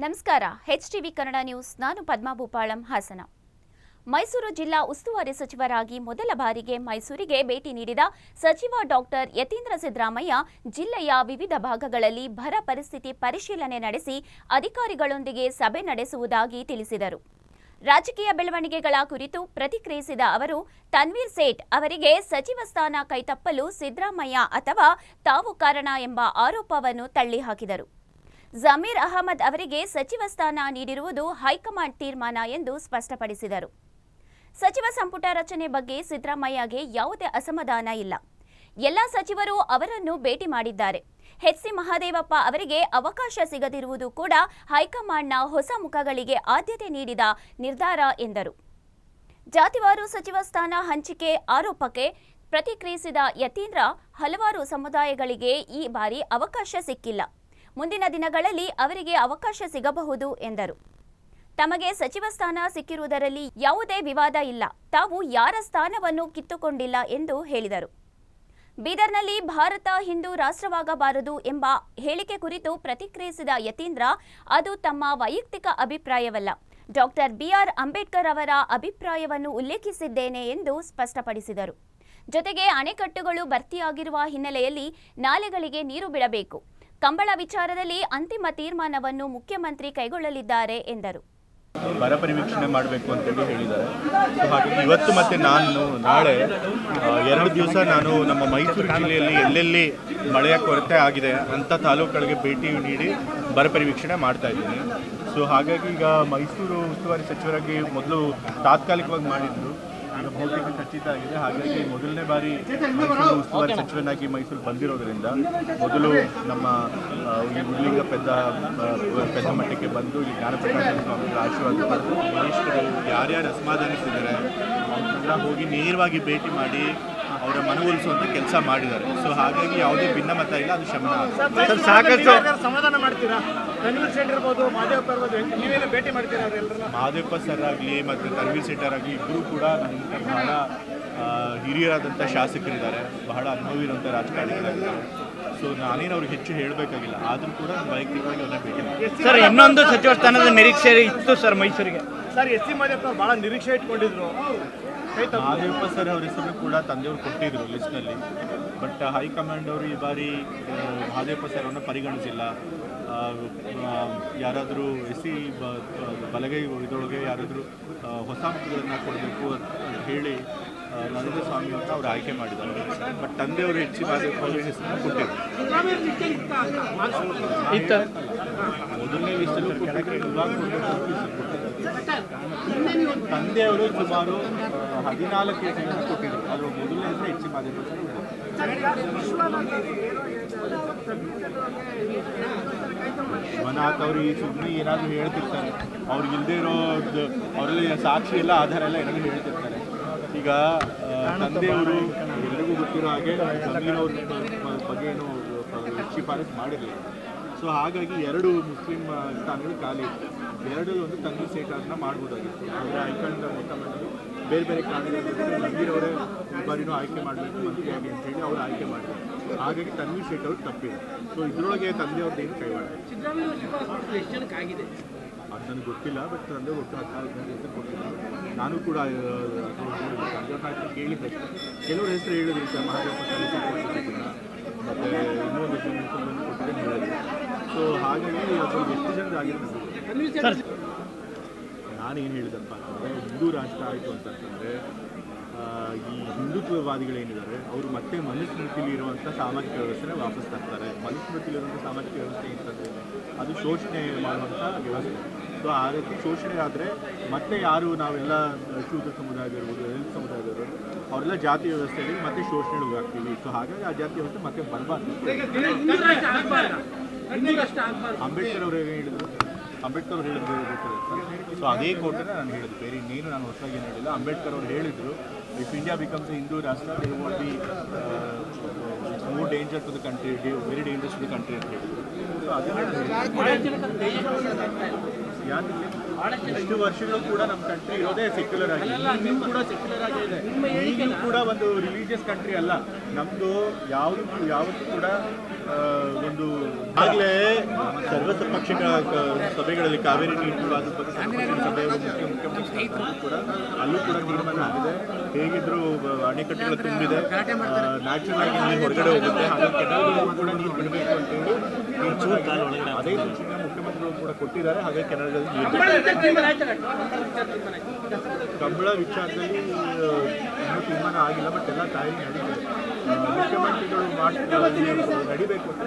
ನಮಸ್ಕಾರ. HTV Kannada news. ನಾನು ಪದ್ಮಾ ಭೂಪಾಳಂ, ಹಾಸನ. ಮೈಸೂರು ಜಿಲ್ಲಾ ಉಸ್ತುವಾರಿ ಸಚಿವರಾಗಿ ಮೊದಲ ಬಾರಿಗೆ ಮೈಸೂರಿಗೆ ಭೇಟಿ ನೀಡಿದ ಸಚಿವ ಡಾಕ್ಟರ್ ಯತೀಂದ್ರ ಸಿದ್ದರಾಮಯ್ಯ ಜಿಲ್ಲೆಯ ವಿವಿಧ ಭಾಗಗಳಲ್ಲಿ ಬರ ಪರಿಸ್ಥಿತಿ ಪರಿಶೀಲನೆ ನಡೆಸಿ ಅಧಿಕಾರಿಗಳೊಂದಿಗೆ ಸಭೆ ನಡೆಸುವುದಾಗಿ ತಿಳಿಸಿದರು. ರಾಜಕೀಯ ಬೆಳವಣಿಗೆಗಳ ಕುರಿತು ಪ್ರತಿಕ್ರಿಯಿಸಿದ ಅವರು, ತನ್ವೀರ್ ಸೇಠ್ ಅವರಿಗೆ ಸಚಿವ ಸ್ಥಾನ ಕೈತಪ್ಪಲು ಸಿದ್ದರಾಮಯ್ಯ ಅಥವಾ ತಾವು ಕಾರಣ ಎಂಬ ಆರೋಪವನ್ನು ತಳ್ಳಿಹಾಕಿದರು. ಜಮೀರ್ ಅಹಮದ್ ಅವರಿಗೆ ಸಚಿವ ಸ್ಥಾನ ನೀಡಿರುವುದು ಹೈಕಮಾಂಡ್ ತೀರ್ಮಾನ ಎಂದು ಸ್ಪಷ್ಟಪಡಿಸಿದರು. ಸಚಿವ ಸಂಪುಟ ರಚನೆ ಬಗ್ಗೆ ಸಿದ್ದರಾಮಯ್ಯಗೆ ಯಾವುದೇ ಅಸಮಾಧಾನ ಇಲ್ಲ. ಎಲ್ಲ ಸಚಿವರು ಅವರನ್ನು ಭೇಟಿ ಮಾಡಿದ್ದಾರೆ. HC ಮಹದೇವಪ್ಪ ಅವರಿಗೆ ಅವಕಾಶ ಸಿಗದಿರುವುದು ಕೂಡ ಹೈಕಮಾಂಡ್ನ ಹೊಸ ಮುಖಗಳಿಗೆ ಆದ್ಯತೆ ನೀಡಿದ ನಿರ್ಧಾರ ಎಂದರು. ಜಾತಿವಾರು ಸಚಿವ ಸ್ಥಾನ ಹಂಚಿಕೆ ಆರೋಪಕ್ಕೆ ಪ್ರತಿಕ್ರಿಯಿಸಿದ ಯತೀಂದ್ರ, ಹಲವಾರು ಸಮುದಾಯಗಳಿಗೆ ಈ ಬಾರಿ ಅವಕಾಶ ಸಿಕ್ಕಿಲ್ಲ. ಮುಂದಿನ ದಿನಗಳಲ್ಲಿ ಅವರಿಗೆ ಅವಕಾಶ ಸಿಗಬಹುದು ಎಂದರು. ತಮಗೆ ಸಚಿವ ಸ್ಥಾನ ಸಿಕ್ಕಿರುವುದರಲ್ಲಿ ಯಾವುದೇ ವಿವಾದ ಇಲ್ಲ. ತಾವು ಯಾರ ಸ್ಥಾನವನ್ನು ಕಿತ್ತುಕೊಂಡಿಲ್ಲ ಎಂದು ಹೇಳಿದರು. ಬೀದರ್ನಲ್ಲಿ ಭಾರತ ಹಿಂದೂ ರಾಷ್ಟ್ರವಾಗಬಾರದು ಎಂಬ ಹೇಳಿಕೆ ಕುರಿತು ಪ್ರತಿಕ್ರಿಯಿಸಿದ ಯತೀಂದ್ರ, ಅದು ತಮ್ಮ ವೈಯಕ್ತಿಕ ಅಭಿಪ್ರಾಯವಲ್ಲ. ಡಾಕ್ಟರ್ BR ಅಂಬೇಡ್ಕರ್ ಅವರ ಅಭಿಪ್ರಾಯವನ್ನು ಉಲ್ಲೇಖಿಸಿದ್ದೇನೆ ಎಂದು ಸ್ಪಷ್ಟಪಡಿಸಿದರು. ಜೊತೆಗೆ ಅಣೆಕಟ್ಟುಗಳು ಭರ್ತಿಯಾಗಿರುವ ಹಿನ್ನೆಲೆಯಲ್ಲಿ ನಾಲೆಗಳಿಗೆ ನೀರು ಬಿಡಬೇಕು. ಕಂಬಳ ವಿಚಾರದಲ್ಲಿ ಅಂತಿಮ ತೀರ್ಮಾನವನ್ನು ಮುಖ್ಯಮಂತ್ರಿ ಕೈಗೊಳ್ಳಲಿದ್ದಾರೆ ಎಂದರು. ಬರ ಪರಿವೀಕ್ಷಣೆ ಮಾಡಬೇಕು ಅಂತೇಳಿ ಹೇಳಿದ್ದಾರೆ. ಹಾಗಾಗಿ ಇವತ್ತು ಮತ್ತು ನಾಳೆ 2 ದಿವಸ ನಾನು ನಮ್ಮ ಮೈಸೂರು ಜಿಲ್ಲೆಯಲ್ಲಿ ಎಲ್ಲೆಲ್ಲಿ ಮಳೆಯ ಕೊರತೆ ಆಗಿದೆ ಅಂಥ ತಾಲೂಕುಗಳಿಗೆ ಭೇಟಿ ನೀಡಿ ಬರ ಪರಿವೀಕ್ಷಣೆ ಮಾಡ್ತಾ ಇದ್ದೀನಿ. ಹಾಗಾಗಿ ಈಗ ಮೈಸೂರು ಉಸ್ತುವಾರಿ ಸಚಿವರಾಗಿ ಮೊದಲು ತಾತ್ಕಾಲಿಕವಾಗಿ ಮಾಡಿದ್ರು, ಈಗ ಬಹುತೇಕ ಖಚಿತ ಆಗಿದೆ. ಹಾಗಾಗಿ ಮೊದಲನೇ ಬಾರಿ ಮೈಸೂರು ಉಸ್ತುವಾರಿ ಸಚಿವನಾಗಿ ಮೈಸೂರು ಬಂದಿರೋದ್ರಿಂದ ಮೊದಲು ನಮ್ಮ ಉರ್ಲಿಂಗ ಪೆದ್ದ ಮಟ್ಟಕ್ಕೆ ಬಂದು ಇಲ್ಲಿ ಜ್ಞಾನಪ್ರಕಾಶ ಸ್ವಾಮಿಗಳ ಆಶೀರ್ವಾದ ಪಡೆದು ವರಿಷ್ಠರು ಯಾರ್ಯಾರು ಅಸಮಾಧಾನಿಸಿದ್ದಾರೆ ಅವ್ರನ್ನೆಲ್ಲ ಹೋಗಿ ನೇರವಾಗಿ ಭೇಟಿ ಮಾಡಿ ಅವರ ಮನವೊಲಿಸುವಂಥ ಕೆಲಸ ಮಾಡಿದ್ದಾರೆ. ಹಾಗಾಗಿ ಯಾವುದೇ ಭಿನ್ನಮತ ಇಲ್ಲ, ಅದು ಶಮನ ಆಗುತ್ತೆ. ಸಾಕಷ್ಟು ಸಮಾಧಾನ ಮಾಡ್ತೀರಾ? ತನ್ವೀರ್ ಸೇಠ್ ಇರ್ಬೋದು, ಮಹದೇವಪ್ಪ ಇರ್ಬೋದು, ನೀವೇನು ಭೇಟಿ ಮಾಡ್ತೀರಾ ಅವರೆಲ್ಲರನ್ನ? ಮಹದೇವಪ್ಪ ಸರ್ ಆಗಲಿ ಮತ್ತು ತನ್ವೀರ್ ಸೇಠ್ ಆಗಲಿ ಇಬ್ಬರು ಕೂಡ ನನಗೆ ಬಹಳ ಹಿರಿಯರಾದಂಥ ಶಾಸಕರಿದ್ದಾರೆ, ಬಹಳ ಅನುಭವಿ ಇರುವಂಥ ರಾಜಕಾರಣಿಗಳಿದ್ದಾರೆ. ನಾನೇನು ಅವ್ರಿಗೆ ಹೆಚ್ಚು ಹೇಳಬೇಕಾಗಿಲ್ಲ, ಆದರೂ ಕೂಡ ವೈಯಕ್ತಿಕವಾಗಿ ಅವ್ರನ್ನ ಭೇಟಿ ಮಾಡಿ. ಸರ್, ಇನ್ನೊಂದು ಸಚಿವ ಸ್ಥಾನದ ನಿರೀಕ್ಷೆ ಇತ್ತು ಸರ್ ಮೈಸೂರಿಗೆ. ಸರ್, SC ಮಹದೇವಪ್ಪ ಭಾಳ ನಿರೀಕ್ಷೆ ಇಟ್ಕೊಂಡಿದ್ರು. ಮಹದೇವಪ್ಪ ಸರ್ ಅವ್ರ ಹೆಸರು ಕೂಡ ತಂದೆಯವರು ಕೊಟ್ಟಿದ್ರು ಲಿಸ್ಟ್ನಲ್ಲಿ. ಬಟ್ ಹೈಕಮಾಂಡ್ ಅವರು ಈ ಬಾರಿ ಮಹದೇವಪ್ಪ ಸರ್ ಅವ್ರನ್ನ ಪರಿಗಣಿಸಿಲ್ಲ. ಯಾರಾದರೂ SC ಬಲಗೈ ಇದರೊಳಗೆ ಯಾರಾದರೂ ಹೊಸ ಮುಖಗಳನ್ನು ಕೊಡಬೇಕು ಅಂತ ಹೇಳಿ ನರೇಂದ್ರ ಸ್ವಾಮಿ ಅಂತ ಅವ್ರು ಆಯ್ಕೆ ಮಾಡಿದ್ದಾರೆ. ಬಟ್ ತಂದೆಯವರು HC ಮಹದೇವಪ್ಪ ಅವರ ಹೆಸರನ್ನು ಕೊಟ್ಟಿದ್ರು. ಮೊದಲನೇ ಲಿಸ್ಟಲ್ಲೂ ತಂದೆಯವರು ಸುಮಾರು 14 ಹೆಸರನ್ನು ಕೊಟ್ಟಿದ್ರು. ಅದರ ಮೊದಲನೇ ಹೆಸರು HC ಮಹದೇವಪ್ಪ ವಿಶ್ವನಾಥ್ ಅವರು ಈ ಸುಮ್ಮನೆ ಏನಾದರೂ ಹೇಳ್ತಿರ್ತಾರೆ, ಅವ್ರಿಗೆ ಇಲ್ಲದೆ ಇರೋದು ಅವರಲ್ಲಿ ಸಾಕ್ಷಿ ಎಲ್ಲ ಆಧಾರ ಎಲ್ಲ ಏನಾದರೂ ಹೇಳ್ತಿರ್ತಾರೆ. ಈಗ ತಂದೆಯವರು ಎಲ್ರಿಗೂ ಗೊತ್ತಿರೋ ಹಾಗೆ ಜಮೀರ್ ಅವ್ರ ಬಗ್ಗೆ ಏನು ಶಿಫಾರಸು ಮಾಡಿರಲಿಲ್ಲ. ಹಾಗಾಗಿ 2 ಮುಸ್ಲಿಂ ಸ್ಥಾನಗಳು ಖಾಲಿ ಇತ್ತು. 2 ಒಂದು ತನ್ವೀರ್ ಸೇಠ್ ಅವ್ರನ್ನ ಮಾಡ್ಬೋದಾಗಿತ್ತು. ಆದರೆ ಹೈಕಮಾಂಡ್ ಬೇರೆ ಬೇರೆ ಕಾರಣಗಳಿಂದ ಜಮೀರ್ ಅವರೇ ಈ ಬಾರಿನೂ ಆಯ್ಕೆ ಮಾಡಬೇಕು ಮಂತ್ರಿಯಾಗಿ ಅಂತೇಳಿ ಅವರು ಆಯ್ಕೆ ಮಾಡಿದ್ದಾರೆ. ಹಾಗಾಗಿ ತನ್ವೀರ್ ಸೇಠ್ ಅವ್ರು ತಪ್ಪಿದೆ. ಇದರೊಳಗೆ ತಂದೆಯವ್ರದ್ದು ಏನು ಕೈವಾಡ ಅದು ನನಗೆ ಗೊತ್ತಿಲ್ಲ. ಬಟ್ ತಂದೆ ಒಟ್ಟು 14 ಹೆಸರು ಕೊಟ್ಟಿದ್ದಾರೆ. ನಾನು ಕೂಡ ತಂದೆಯವ್ರನ್ನ ಕೇಳಿದ್ದೆ. ಕೆಲವರು ಹೆಸರು ಹೇಳಿದ್ರು, ಸರ್ ಮಹದೇವಪ್ಪ ಕೊಟ್ಟಿಲ್ಲ, ಮತ್ತು ಇನ್ನೊಂದು ಹೆಸರನ್ನು ಕೊಟ್ಟಿದ್ದೆ ಹೇಳಿದ್ರು. ಹಾಗಾಗಿ ಅದು ಎಷ್ಟು ಜನರು ಆಗಿರ್ತದೆ. ನಾನೇನು ಹೇಳಿದಪ್ಪ ಅಂತಂದರೆ, ಹಿಂದೂ ರಾಷ್ಟ್ರ ಆಯಿತು ಅಂತಂತಂದರೆ ಈ ಹಿಂದುತ್ವವಾದಿಗಳೇನಿದ್ದಾರೆ ಅವರು ಮತ್ತೆ ಮನುಸ್ಮೃತಿಯಲ್ಲಿ ಇರುವಂಥ ಸಾಮಾಜಿಕ ವ್ಯವಸ್ಥೆನ ವಾಪಸ್ ತರ್ತಾರೆ. ಮನುಸ್ಮೃತಿಯಲ್ಲಿರುವಂಥ ಸಾಮಾಜಿಕ ವ್ಯವಸ್ಥೆ ಅಂತಂದರೆ ಅದು ಶೋಷಣೆ ಮಾಡುವಂಥ ವ್ಯವಸ್ಥೆ. ಆ ರೀತಿ ಶೋಷಣೆ ಆದರೆ ಮತ್ತೆ ಯಾರು ನಾವೆಲ್ಲ ಶೂದ್ರ ಸಮುದಾಯದವರು, ದಲಿತ ಸಮುದಾಯದವರು ಅವರೆಲ್ಲ ಜಾತಿ ವ್ಯವಸ್ಥೆಯಲ್ಲಿ ಮತ್ತೆ ಶೋಷಣೆಗೆ ಹೋಗ್ತೀವಿ. ಹಾಗಾಗಿ ಆ ಜಾತಿ ವ್ಯವಸ್ಥೆ ಮತ್ತೆ ಬರಬಾರ್ದು. ಅಂಬೇಡ್ಕರ್ ಅವರು ಏನು ಹೇಳಿದರು? ಅಂಬೇಡ್ಕರ್ ಅವ್ರು ಹೇಳಿದ್ರು ಗೊತ್ತಿರುತ್ತೆ. ಅದೇ ಕೋಟೆನ ನಾನು ಹೇಳಿದ್ದು, ಬೇರೆ ಇನ್ನೇನು ನಾನು ಹೊಸದಾಗಿ ಏನು ಹೇಳಿಲ್ಲ. ಅಂಬೇಡ್ಕರ್ ಅವರು ಹೇಳಿದರು, if India becomes Hindu Rashtra they want be more danger to the country, very dangerous to the country ಅಂತ ಹೇಳಿದ್ರು. ಯಾಕೆ ಇಷ್ಟು ವರ್ಷಗಳು ಕೂಡ ನಮ್ಮ ಕಂಟ್ರಿ ಇರೋದೇ ಸೆಕ್ಯುಲರ್ ಆಗಿ, ಈಗಲೂ ಕೂಡ ಸೆಕ್ಯುಲರ್ ಆಗೇ ಇದೆ. ಈಗಲೂ ಕೂಡ ಒಂದು ರಿಲಿಜಿಯಸ್ ಕಂಟ್ರಿ ಅಲ್ಲ ನಮ್ಮದು. ಯಾವತ್ತೂ ಕೂಡ ಒಂದು ಆಗಲೇ ಸರ್ವಸಪಕ್ಷಿಕ ಸಭೆಗಳಲ್ಲಿ ಕಾವೇರಿ ನೀರು ವಿವಾದದ ಬಗ್ಗೆ ಸರ್ವಪಕ್ಷ ಸಭೆಯಲ್ಲಿ ಮುಖ್ಯಮಂತ್ರಿ ಕೂಡ ಅಲ್ಲೂ ಕೂಡ ತೀರ್ಮಾನ ಆಗಿದೆ. ಹೇಗಿದ್ರು ಅಣೆಕಟ್ಟೆಗಳು ತುಂಬಿದೆ, ನ್ಯಾಚುರಲ್ ಆಗಿ ನೀರು ಹೊರಗಡೆ ಹೋಗುತ್ತೆ, ಹಾಗಾಗಿ ಕೆನಾಲ್ಗಳು ಕೂಡ ನೀರು ಬಿಡಬೇಕು ಅಂತೇಳಿ ಅದೇ ಸೂಚನೆ ಮುಖ್ಯಮಂತ್ರಿಗಳು ಕೂಡ ಕೊಟ್ಟಿದ್ದಾರೆ. ಹಾಗಾಗಿ ಕೆನಾಲ್ಗಳಲ್ಲಿ ನೀರು ಕಂಬಳ ವಿಚಾರದಲ್ಲಿ ಇನ್ನೂ ತೀರ್ಮಾನ ಆಗಿಲ್ಲ, ಬಟ್ ಎಲ್ಲ ತಯಾರಿ ನಡೀತಿದೆ. ಮುಖ್ಯಮಂತ್ರಿಗಳು ನಡಿಬೇಕು ಅಂತ